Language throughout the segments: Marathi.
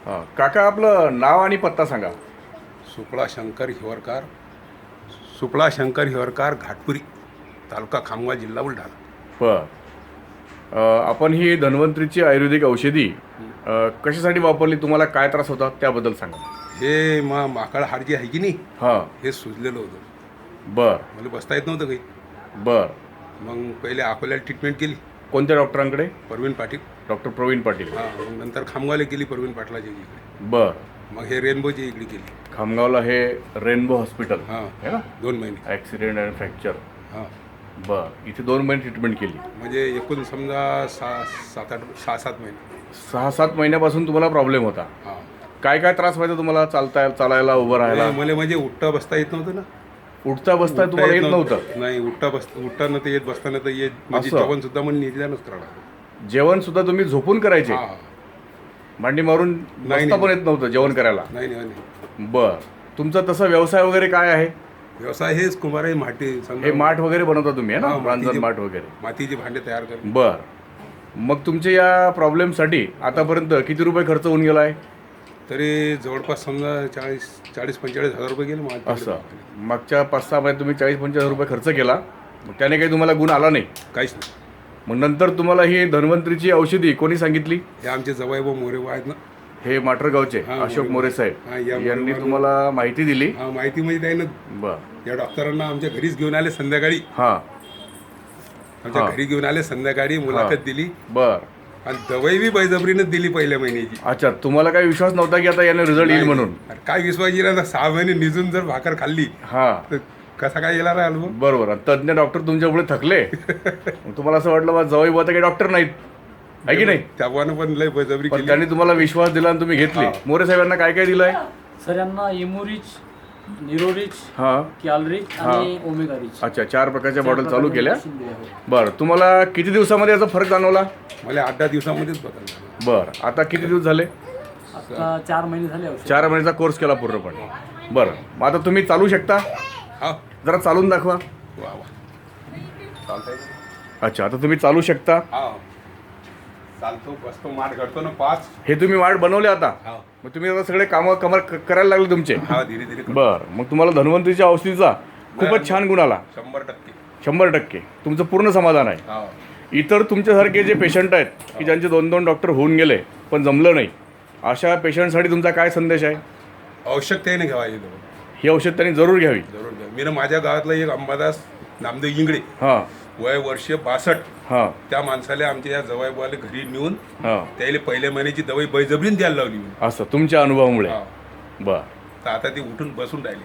हां काका आपलं नाव आणि पत्ता सांगा. सुपळा शंकर हिवरकार घाटपुरी, तालुका खामगाव, जिल्हा बुलढाणा. बर आपण ही धन्वंतरीची आयुर्वेदिक औषधी कशासाठी वापरली, तुम्हाला काय त्रास होता त्याबद्दल सांगा. हे माकड हाड जी आहे की नाही, हां हे सुजलेलं होतं. बर मला बसता येत नव्हतं काही. बर मग पहिले अकोल्याला ट्रीटमेंट केली, कोणत्या डॉक्टरांकडे? प्रवीण पाटील. डॉक्टर प्रवीण पाटील. हां, मग नंतर खामगावला केली प्रवीण पाटलाच्या इकडे. बर मग हे रेनबोच्या इकडे केली. खामगावला हे रेनबो हॉस्पिटल हां, आहे ना, 2 महिने. Accident and fracture. हां, बर इथे 2 महिने ट्रीटमेंट केली. म्हणजे एकूण समजा 6-7 महिने. 6-7 महिन्यापासून तुम्हाला प्रॉब्लेम होता. हां, काय काय त्रास व्हायचा तुम्हाला, चालायला उभं राहायला? मला म्हणजे उठता बसता येत नव्हतं ना. उठता बसता तुम्हाला येत नव्हतं? नाही, उठताना तर येत, बसताना तर येत. म्हणजे असं? जेवण सुद्धा मला निदानच करावं. जेवण सुद्धा तुम्ही झोपून करायचे? हां, मांडी मारून बसता पण येत नव्हतं जेवण करायला? नाही नाही नाही. बर तुमचा तसा व्यवसाय वगैरे काय आहे? व्यवसाय हेच कुंभार आहे, माटी समजा. हे माठ वगैरे बनवता तुम्ही, आहे ना, हां, रांजण माठ वगैरे? मातीचे भांडे तयार करणे. बर मग तुमच्या या प्रॉब्लेमसाठी आतापर्यंत किती रुपये खर्च होऊन गेला आहे? तरी जवळपास समजा 40-45 हजार रुपये गेले माझ्या. असं मागच्या 5-6 महिन्यात तुम्ही 40-50 हजार रुपये खर्च केला, मग त्याने काही तुम्हाला गुण आला नाही? काहीच नाही. मग नंतर तुम्हाला ही धन्वंतरीची औषधी कोणी सांगितली? हे आमचे जवाई व मोरे आहेत ना. हे माटरगावचे हां, अशोक मोरे साहेब हां, या यांनी मोरे- तुम्हाला माहिती दिली? हा, माहिती म्हणजे आहे ना. बर या डॉक्टरांना आमच्या घरीच घेऊन आले संध्याकाळी. हां आमच्या हां. घरी घेऊन आले संध्याकाळी, मुलाखत दिली बर आणि दवाई बी बळजबरीनेच दिली पहिल्या महिन्याची. अच्छा, तुम्हाला काही विश्वास नव्हता की आता याने रिझल्ट येईल म्हणून? अरे काय विश्वास येईल ना, 6 महिने निजून जर भाकर खाल्ली हां तर कसा काय येणार आहे अनुभव. बरोबर. आणि तज्ज्ञ डॉक्टर तुमच्यापुढे थकले, मग तुम्हाला असं वाटलं बा जवळ बुवा तर काही डॉक्टर नाहीत, आहे की नाही? त्यामुळे पण लय बळजबरी पण केली. त्यांनी तुम्हाला विश्वास दिला आणि तुम्ही घेतली. हां. मोरे साहेबांना काय काय दिलंय? सर यांना इमोरिच, निरोरिच, हां कॅलरिच आणि ओमेगा रिच अच्छा, 4 प्रकारच्या बॉटल चालू केल्या. मशीन दिल्या आहेत. बरं तुम्हाला किती दिवसामध्ये याचा फरक जाणवला? मला 8-10 दिवसामध्येच बदल झाला. बरं आता किती दिवस झाले? आता 4 महिने झाले औषध. 4 महिन्याचा कोर्स केला पूर्णपणे. बरं मग आता तुम्ही चालू शकता? हा, जरा चालून दाखवा. वा वा, चालतंय. अच्छा आता तुम्ही चालू शकता. हा, चालतो, बसतो, माठ करतो ना 5. हे तुम्ही वाट बनवले आता, हा मग तुम्ही आता सगळे कामं करायला लागले तुमचे? हा, धीरे धीरे करतो. बरं मग तुम्हाला धन्वंतरीच्या औषधीचा खूपच छान गुण आला. 100%. 100% तुमचं पूर्ण समाधान आहे. हा, इतर तुमच्यासारखे जे पेशंट आहेत की ज्यांचे 2-2 डॉक्टर होऊन गेले पण जमलं नाही, अशा पेशंटसाठी तुमचा काय संदेश आहे? आवश्यकतेने घ्यावा येतो. ही औषध त्यांनी जरूर घ्यावी. जरूर घ्या. मी ना माझ्या गावातला एक अंबादास नामदेव इंगळे, हां वय वर्ष 62, हां त्या माणसाला आमच्या या जवाईबाला घरी नेऊन हां त्याला पहिल्या महिन्याची दवाई बळजबरीने द्यायला लावली मी. असं तुमच्या अनुभवामुळे? हा, बरं तर आता ती उठून बसून राहिली.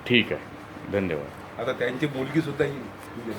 ठीक आहे, धन्यवाद. आता त्यांची मुलगी सुद्धा येईल.